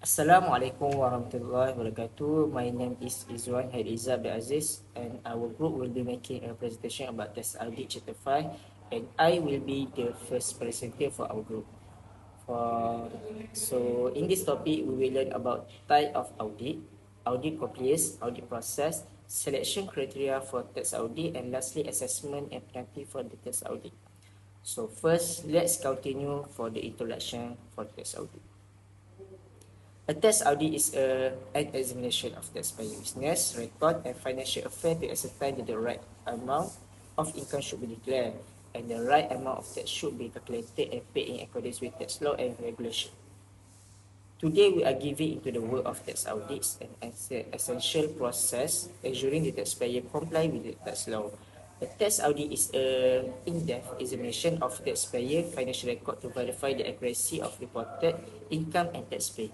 Assalamualaikum warahmatullahi wabarakatuh. My name is Izwan Hairizah Abdul Aziz, and our group will be making a presentation about Tax Audit Chapter 5, and I will be the first presenter for our group. So in this topic, we will learn about type of audit, audit compliance, audit process, selection criteria for tax audit, and lastly, assessment and penalty for the tax audit. So first, let's continue for the introduction for tax audit. A tax audit is an examination of taxpayer business, record, and financial affairs to ascertain that the right amount of income should be declared and the right amount of tax should be calculated and paid in accordance with tax law and regulation. Today, we are giving into the work of tax audits an essential process ensuring the taxpayer comply with the tax law. A tax audit is an in-depth examination of taxpayer financial record to verify the accuracy of reported income and tax paid.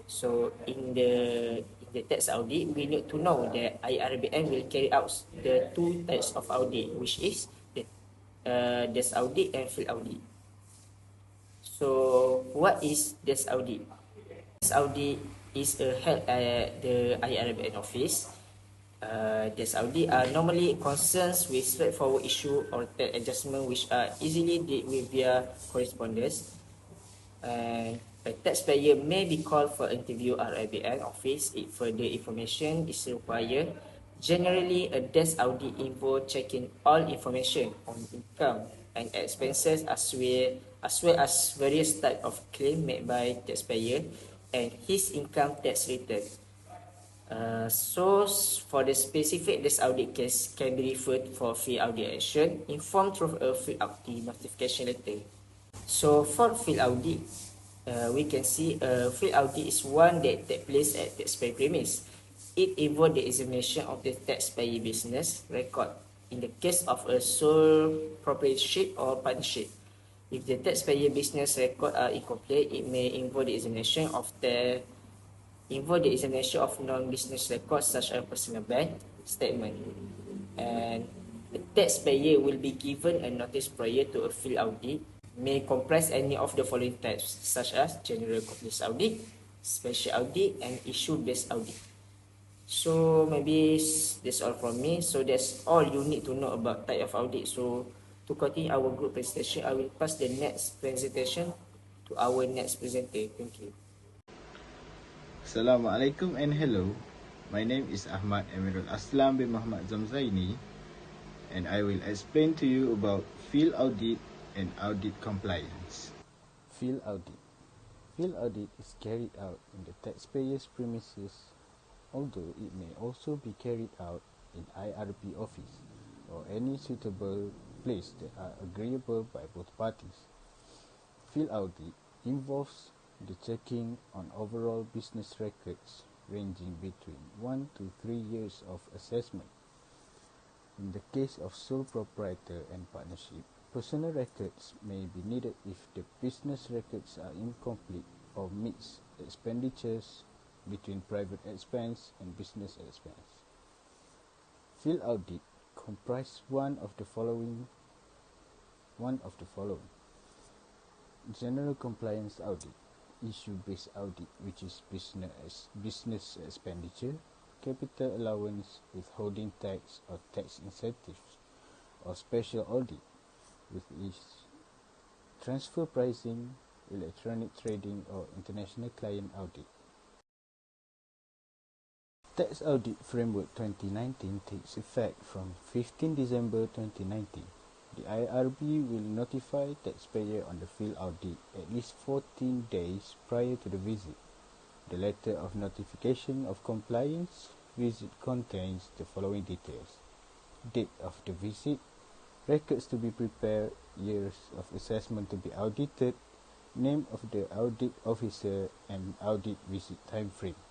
So in the tax audit, we need to know that IRBN will carry out the two types of audit, which is the desk audit and field audit. So what is desk audit? Desk audit is held at the IRBN office. Desk audit are normally concerns with straightforward issue or tax adjustment which are easily dealt with via correspondence. And a taxpayer may be called for interview RIBN office if further information is required. Generally, a desk audit involves checking all information on income and expenses as well as various types of claim made by taxpayer and his income tax return. Source for the specific desk audit case can be referred for field audit action informed through a field audit notification letter. So for field audit, we can see field audit is one that takes place at taxpayer premise. It involves the examination of the taxpayer business record in the case of a sole proprietorship or partnership. If the taxpayer business record are incomplete, it may involve the examination of non-business records such as personal bank statement. And the taxpayer will be given a notice prior to a field audit may comprise any of the following types such as general compliance audit, special audit, and issue-based audit. So maybe that's all from me. So that's all you need to know about type of audit. So to continue our group presentation, I will pass the next presentation to our next presenter. Thank you. Assalamualaikum and hello. My name is Ahmad Amirul Aslam bin Muhammad Zamzaini, and I will explain to you about field audit and audit compliance. Field audit. Field audit is carried out in the taxpayer's premises, although it may also be carried out in IRB office or any suitable place that are agreeable by both parties. Field audit involves the checking on overall business records ranging between 1 to 3 years of assessment. In the case of sole proprietor and partnership, personal records may be needed if the business records are incomplete or mix expenditures between private expense and business expense. Field audit comprise one of the following: general compliance audit, issue-based audit, which is business expenditure, capital allowance, withholding tax or tax incentives, or special audit, which is transfer pricing, electronic trading, or international client audit. Tax Audit Framework 2019 takes effect from 15 December 2019. The IRB will notify taxpayer on the field audit at least 14 days prior to the visit. The letter of notification of compliance visit contains the following details: date of the visit, records to be prepared, years of assessment to be audited, name of the audit officer, and audit visit time frame.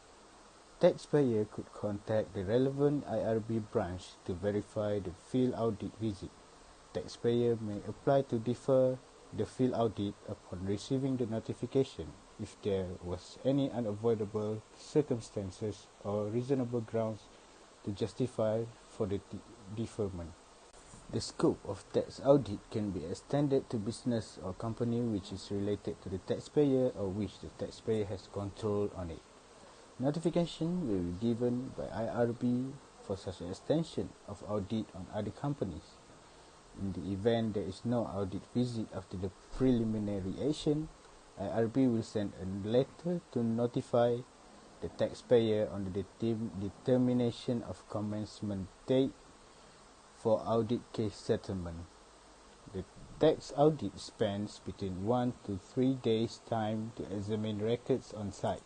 Taxpayer could contact the relevant IRB branch to verify the field audit visit. Taxpayer may apply to defer the field audit upon receiving the notification if there was any unavoidable circumstances or reasonable grounds to justify for the deferment. The scope of tax audit can be extended to business or company which is related to the taxpayer or which the taxpayer has control on it. Notification will be given by IRB for such an extension of audit on other companies. In the event there is no audit visit after the preliminary action, IRB will send a letter to notify the taxpayer on the determination of commencement date for audit case settlement. The tax audit spans between 1 to 3 days time to examine records on site.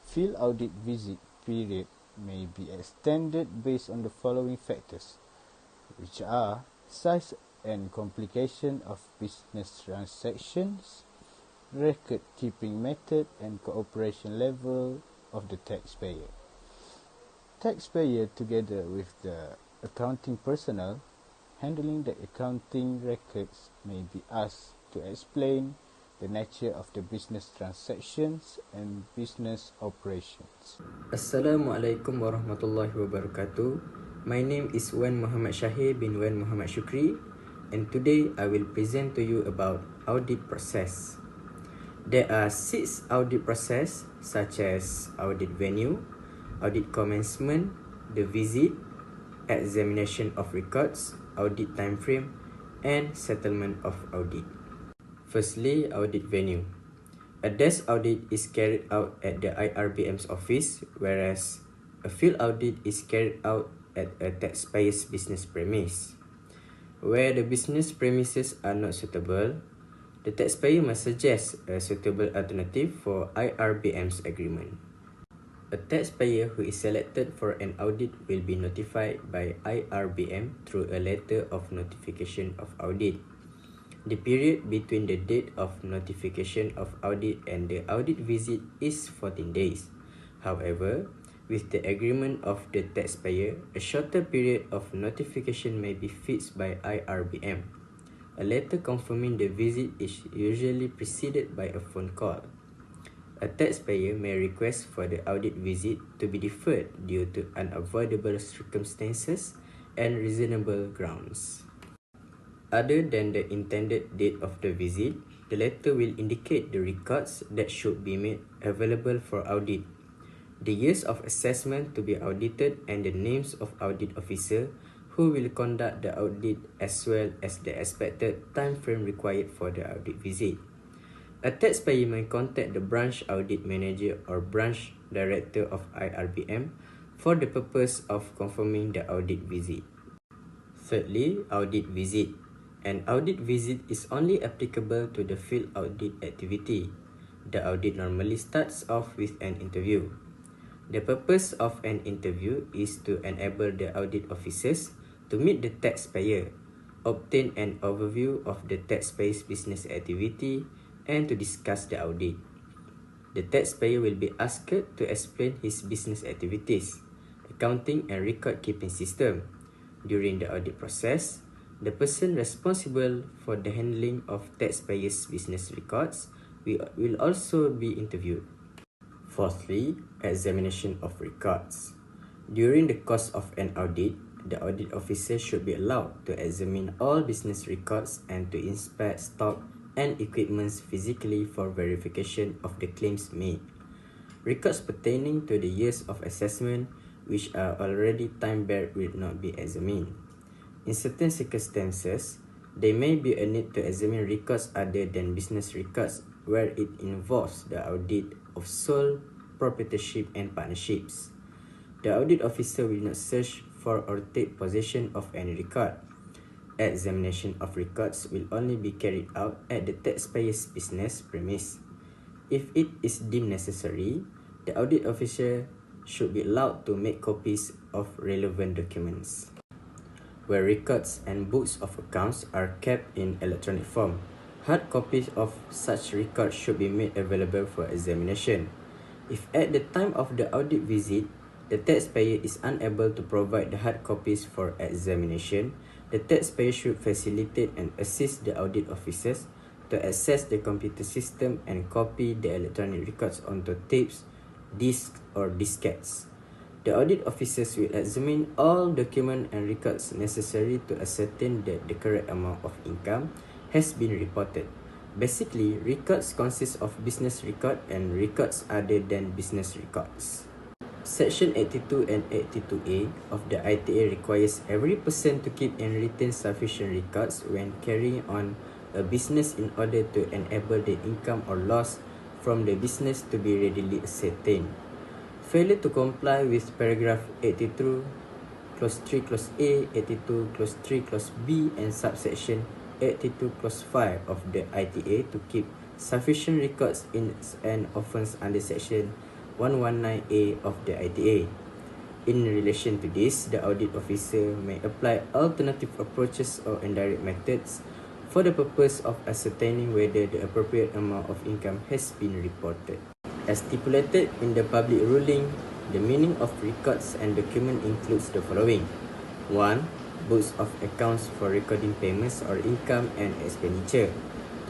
Field audit visit period may be extended based on the following factors, which are size and complication of business transactions, record keeping method and cooperation level of the taxpayer. Taxpayer together with the accounting personnel handling the accounting records may be asked to explain the nature of the business transactions and business operations. Assalamualaikum warahmatullahi wabarakatuh. My name is Wan Muhammad Shahir bin Wan Muhammad Shukri, and today I will present to you about audit process. There are 6 audit process such as audit venue, audit commencement, the visit, examination of records, audit time frame, and settlement of audit. Firstly, audit venue. A desk audit is carried out at the IRBM's office, whereas a field audit is carried out at a taxpayer's business premise. Where the business premises are not suitable, the taxpayer must suggest a suitable alternative for IRBM's agreement. A taxpayer who is selected for an audit will be notified by IRBM through a letter of notification of audit. The period between the date of notification of audit and the audit visit is 14 days. However, with the agreement of the taxpayer, a shorter period of notification may be fixed by IRBM. A letter confirming the visit is usually preceded by a phone call. A taxpayer may request for the audit visit to be deferred due to unavoidable circumstances and reasonable grounds. Other than the intended date of the visit, the letter will indicate the records that should be made available for audit, the years of assessment to be audited, and the names of audit officer who will conduct the audit as well as the expected time frame required for the audit visit. A taxpayer may contact the branch audit manager or branch director of IRBM for the purpose of confirming the audit visit. Thirdly, audit visit. An audit visit is only applicable to the field audit activity. The audit normally starts off with an interview. The purpose of an interview is to enable the audit officers to meet the taxpayer, obtain an overview of the taxpayer's business activity, and to discuss the audit. The taxpayer will be asked to explain his business activities, accounting and record keeping system. During the audit process, the person responsible for the handling of taxpayers' business records will also be interviewed. Fourthly, examination of records. During the course of an audit, the audit officer should be allowed to examine all business records and to inspect stock and equipment physically for verification of the claims made. Records pertaining to the years of assessment which are already time-barred will not be examined. In certain circumstances, there may be a need to examine records other than business records where it involves the audit of sole proprietorship and partnerships. The audit officer will not search for or take possession of any record. Examination of records will only be carried out at the taxpayer's business premise. If it is deemed necessary, the audit officer should be allowed to make copies of relevant documents. Where records and books of accounts are kept in electronic form, hard copies of such records should be made available for examination. If at the time of the audit visit, the taxpayer is unable to provide the hard copies for examination, the taxpayer should facilitate and assist the audit officers to access the computer system and copy the electronic records onto tapes, discs, or diskettes. The audit officers will examine all documents and records necessary to ascertain that the correct amount of income has been reported. Basically, records consist of business record and records other than business records. Section 82 and 82A of the ITA requires every person to keep and retain sufficient records when carrying on a business in order to enable the income or loss from the business to be readily ascertained. Failure to comply with paragraph 82 clause 3 clause A, 82 clause 3 clause B and subsection 82 clause 5 of the ITA to keep sufficient records in an offence under section 119A of the ITA. In relation to this, the audit officer may apply alternative approaches or indirect methods for the purpose of ascertaining whether the appropriate amount of income has been reported. As stipulated in the public ruling, the meaning of records and document includes the following. 1. Books of accounts for recording payments or income and expenditure.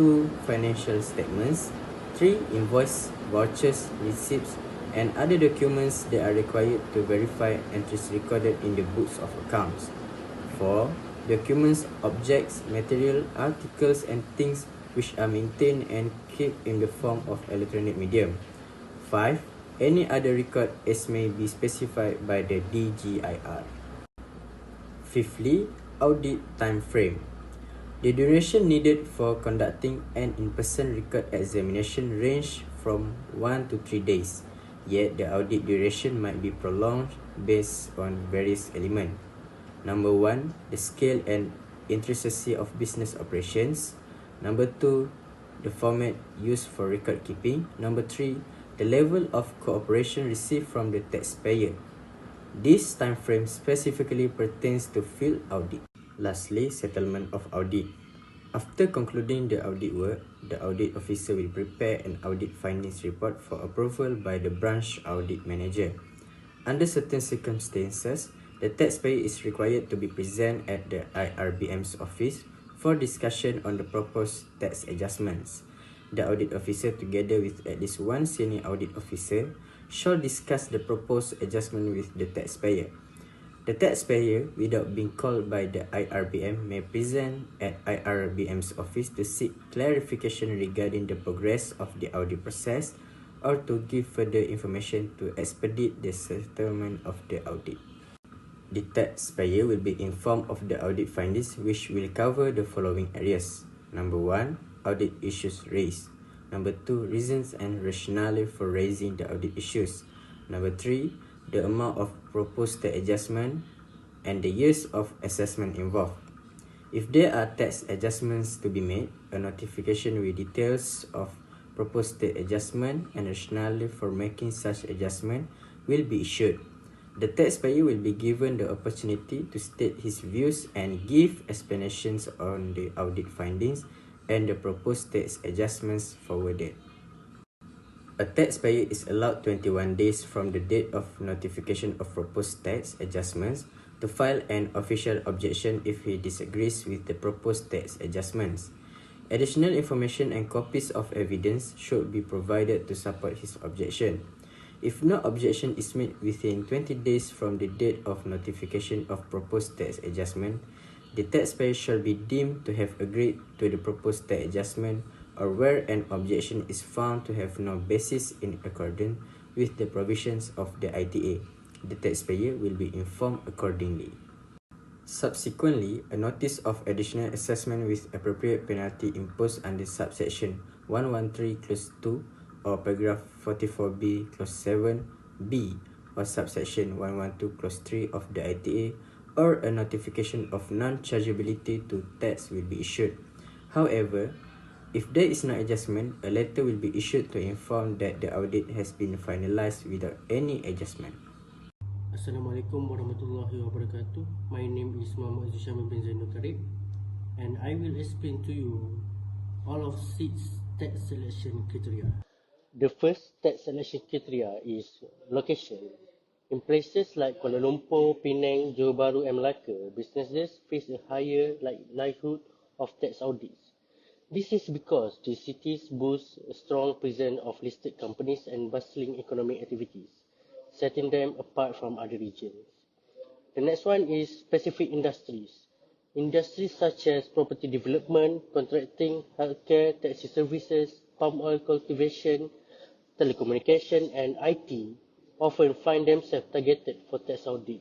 2. Financial statements. 3. Invoice, vouchers, receipts, and other documents that are required to verify entries recorded in the books of accounts. 4. Documents, objects, material, articles, and things which are maintained and kept in the form of electronic medium. 5. Any other record as may be specified by the DGIR. Fifthly, audit time frame. The duration needed for conducting an in-person record examination range from 1 to 3 days, yet the audit duration might be prolonged based on various elements. Number 1, the scale and intricacy of business operations. Number 2, the format used for record keeping. Number 3, the level of cooperation received from the taxpayer. This time frame specifically pertains to field audit. Lastly, settlement of audit. After concluding the audit work, the audit officer will prepare an audit findings report for approval by the branch audit manager. Under certain circumstances, the taxpayer is required to be present at the IRBM's office for discussion on the proposed tax adjustments. The audit officer, together with at least one senior audit officer, shall discuss the proposed adjustment with the taxpayer. The taxpayer, without being called by the IRBM, may present at IRBM's office to seek clarification regarding the progress of the audit process or to give further information to expedite the settlement of the audit. The taxpayer will be informed of the audit findings, which will cover the following areas. Number 1, audit issues raised. Number 2, reasons and rationale for raising the audit issues. Number 3, the amount of proposed tax adjustment and the years of assessment involved. If there are tax adjustments to be made, a notification with details of proposed tax adjustment and rationale for making such adjustment will be issued. The taxpayer will be given the opportunity to state his views and give explanations on the audit findings and the proposed tax adjustments forwarded. A taxpayer is allowed 21 days from the date of notification of proposed tax adjustments to file an official objection if he disagrees with the proposed tax adjustments. Additional information and copies of evidence should be provided to support his objection. If no objection is made within 20 days from the date of notification of proposed tax adjustment, the taxpayer shall be deemed to have agreed to the proposed tax adjustment, or where an objection is found to have no basis in accordance with the provisions of the ITA, the taxpayer will be informed accordingly. Subsequently, a notice of additional assessment with appropriate penalty imposed under subsection 113 clause 2 or paragraph 44B clause 7B or subsection 112 clause 3 of the ITA or a notification of non-chargeability to tax will be issued. However, if there is no adjustment, a letter will be issued to inform that the audit has been finalized without any adjustment. Assalamualaikum warahmatullahi wabarakatuh. My name is Muhammad Zusham bin Zainul Karib, and I will explain to you all of 6 tax selection criteria. The first tax selection criteria is location. In places like Kuala Lumpur, Penang, Johor Bahru and Melaka, businesses face a higher likelihood of tax audits. This is because the cities boast a strong presence of listed companies and bustling economic activities. setting them apart from other regions. The next one is specific industries. Industries such as property development, contracting, healthcare, taxi services, palm oil cultivation, telecommunication, and IT often find themselves targeted for tax audit.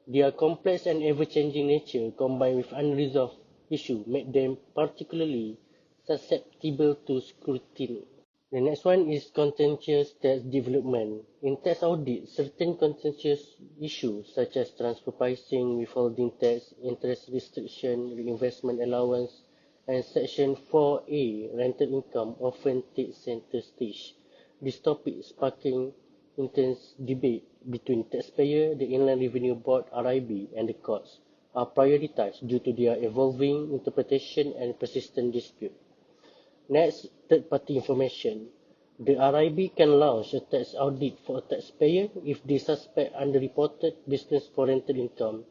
Their complex and ever-changing nature combined with unresolved issues make them particularly susceptible to scrutiny. The next one is contentious tax development. In tax audit, certain contentious issues such as transfer pricing, withholding tax, interest restriction, reinvestment allowance, and Section 4A rental income often take center stage. This topic sparking intense debate between taxpayer, the Inland Revenue Board (RIB), and the courts are prioritized due to their evolving interpretation and persistent dispute. Next, third-party information. The RIB can launch a tax audit for a taxpayer if they suspect underreported business for rental income.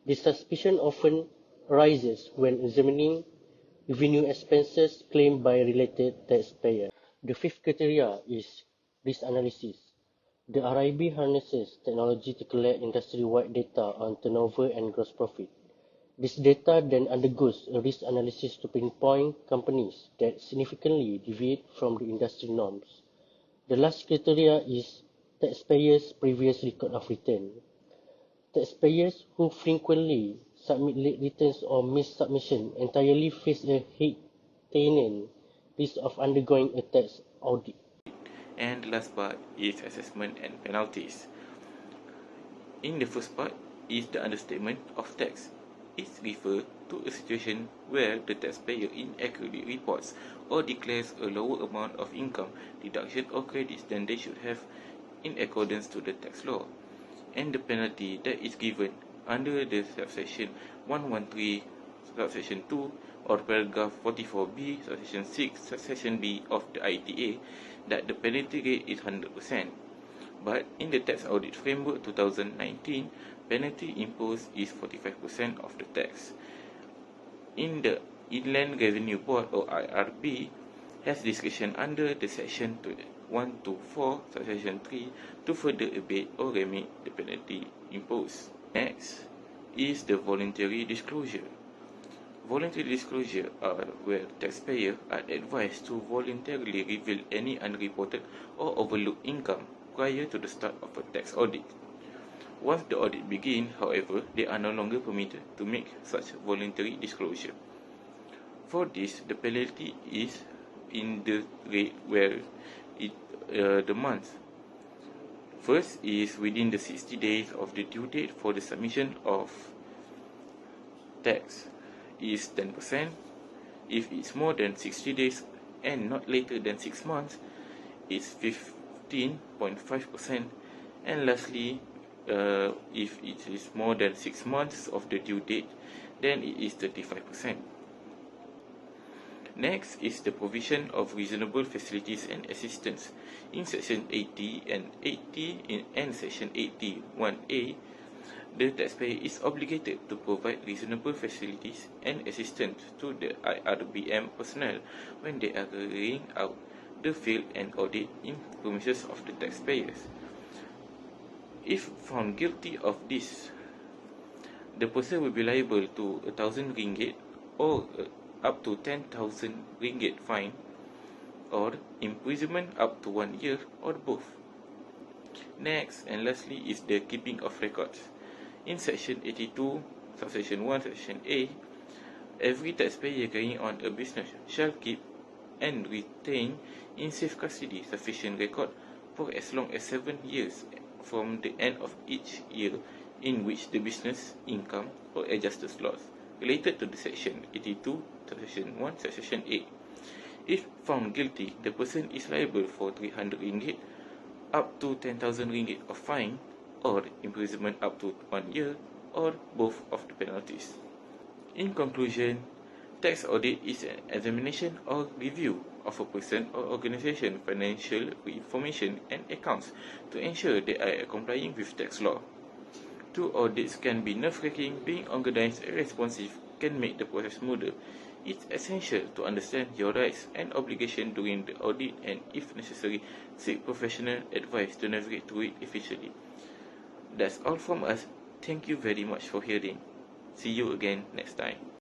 This suspicion often arises when examining revenue expenses claimed by a related taxpayer. The fifth criteria is risk analysis. The RIB harnesses technology to collect industry-wide data on turnover and gross profit. This data then undergoes a risk analysis to pinpoint companies that significantly deviate from the industry norms. The last criteria is taxpayers' previous record of return. Taxpayers who frequently submit late returns or miss submission entirely face a heightened risk of undergoing a tax audit. And the last part is assessment and penalties. In the first part is the understatement of tax. It refers to a situation where the taxpayer inaccurately reports or declares a lower amount of income, deduction or credits than they should have in accordance to the tax law, and the penalty that is given under the subsection 113 subsection 2 or paragraph 44b subsection 6 subsection b of the ITA, that the penalty rate is 100%. But in the Tax Audit Framework 2019, penalty imposed is 45% of the tax. In the Inland Revenue Board or IRB has discretion under the section 124 subsection 3 to further abate or remit the penalty imposed. Next is the voluntary disclosure. Voluntary disclosure are where taxpayers are advised to voluntarily reveal any unreported or overlooked income prior to the start of a tax audit. Once the audit begins, however, they are no longer permitted to make such voluntary disclosure. For this, the penalty is in the rate where the month. First is within the 60 days of the due date for the submission of tax is 10%. If it's more than 60 days and not later than 6 months, it's 15.5%. And lastly, if it is more than 6 months of the due date, then it is 35%. Next is the provision of reasonable facilities and assistance. In Section 80 and 80 and Section 81A, the taxpayer is obligated to provide reasonable facilities and assistance to the IRBM personnel when they are carrying out the field and audit in premises of the taxpayers. If found guilty of this, the person will be liable to RM1,000 or up to RM10,000 fine, or imprisonment up to 1 year, or both. Next and lastly is the keeping of records. In Section 82, Subsection 1, Section A, every taxpayer carrying on a business shall keep and retain in safe custody sufficient record for as long as 7 years from the end of each year in which the business income or adjusted loss related to the Section 82, Section 1, Section A. If found guilty, the person is liable for RM300 up to RM10,000 of fine, or imprisonment up to 1 year, or both of the penalties. In conclusion, tax audit is an examination or review of a person or organization financial information and accounts to ensure they are complying with tax law. Two audits can be nerve-wracking. Being organized and responsive can make the process smoother. It's essential to understand your rights and obligations during the audit and, if necessary, seek professional advice to navigate through it efficiently. That's all from us. Thank you very much for hearing. See you again next time.